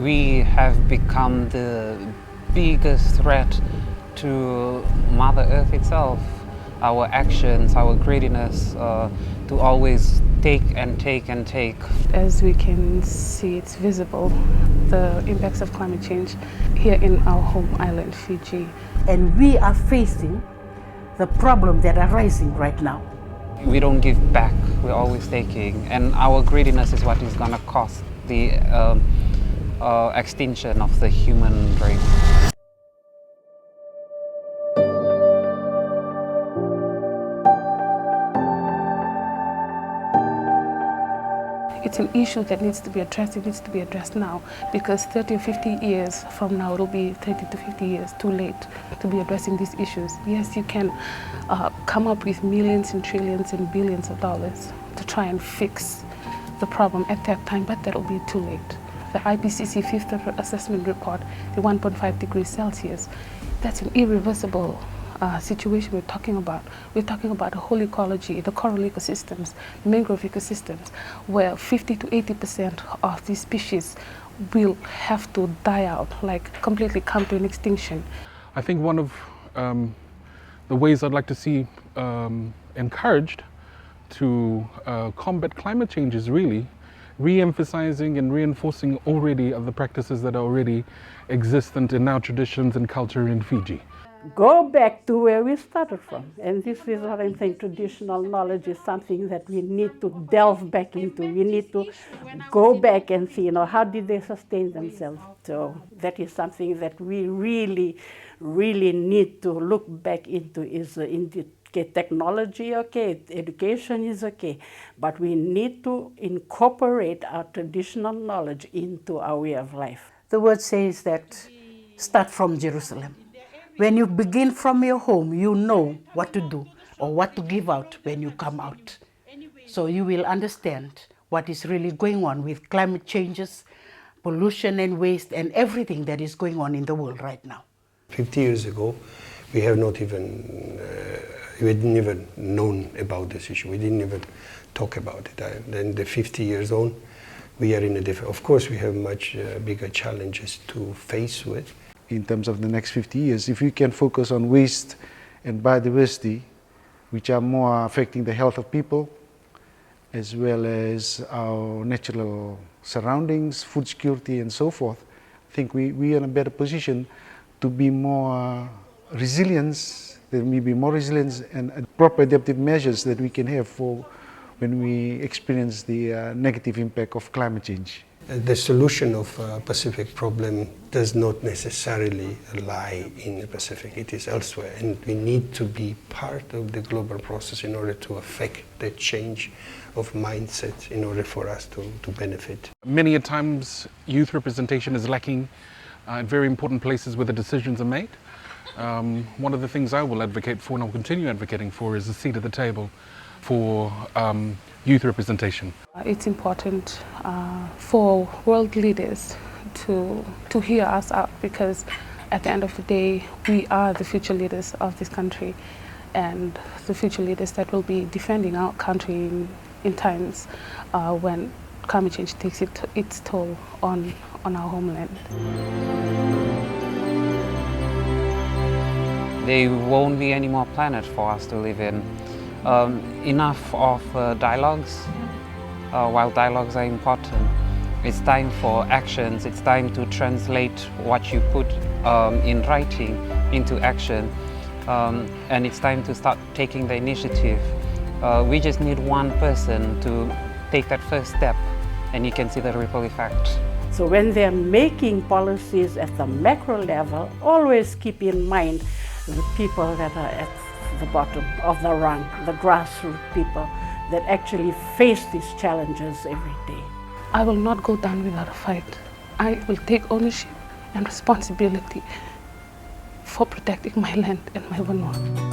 We have become the biggest threat to Mother Earth itself. Our actions, our greediness to always take and take and take. As we can see, it's visible, the impacts of climate change here in our home island, Fiji. And we are facing the problem that are rising right now. We don't give back, we're always taking, and our greediness is what is going to cause the extinction of the human race. It's an issue that needs to be addressed. It needs to be addressed now, because 30 or 50 years from now, it'll be 30 to 50 years too late to be addressing these issues. Yes, you can come up with millions and trillions and billions of dollars to try and fix the problem at that time, but that'll be too late. The IPCC fifth assessment report, the 1.5 degrees Celsius, that's an irreversible situation we're talking about. We're talking about the whole ecology, the coral ecosystems, mangrove ecosystems, where 50 to 80% of these species will have to die out, like completely come to an extinction. I think one of the ways I'd like to see encouraged to combat climate change is really re-emphasizing and reinforcing already of the practices that are already existent in our traditions and culture in Fiji. Go back to where we started from. And this is what I'm saying, traditional knowledge is something that we need to delve back into. We need to go back and see, how did they sustain themselves? So that is something that we really, really need to look back into. Technology, okay, education is okay, but we need to incorporate our traditional knowledge into our way of life. The word says that start from Jerusalem. When you begin from your home, you know what to do or what to give out when you come out. So you will understand what is really going on with climate changes, pollution and waste, and everything that is going on in the world right now. 50 years ago, we have not even, we didn't even known about this issue. We didn't even talk about it. Then the 50 years on, we are in a different, of course we have much bigger challenges to face with. In terms of the next 50 years, if we can focus on waste and biodiversity, which are more affecting the health of people, as well as our natural surroundings, food security and so forth, I think we are in a better position to be more resilient. There may be more resilience and proper adaptive measures that we can have for when we experience the negative impact of climate change. The solution of Pacific problem does not necessarily lie in the Pacific, it is elsewhere, and we need to be part of the global process in order to affect the change of mindset in order for us to benefit. Many a times youth representation is lacking at very important places where the decisions are made. One of the things I will advocate for and I'll continue advocating for is a seat at the table for youth representation. It's important for world leaders to hear us out, because at the end of the day, we are the future leaders of this country and the future leaders that will be defending our country in times when climate change takes its toll on our homeland. There won't be any more planet for us to live in. Enough of dialogues. While dialogues are important, it's time for actions. It's time to translate what you put in writing into action, and it's time to start taking the initiative. We just need one person to take that first step, and you can see the ripple effect. So when they're making policies at the macro level, always keep in mind the people that are at the bottom of the rung, the grassroots people that actually face these challenges every day. I will not go down without a fight. I will take ownership and responsibility for protecting my land and my Vanua.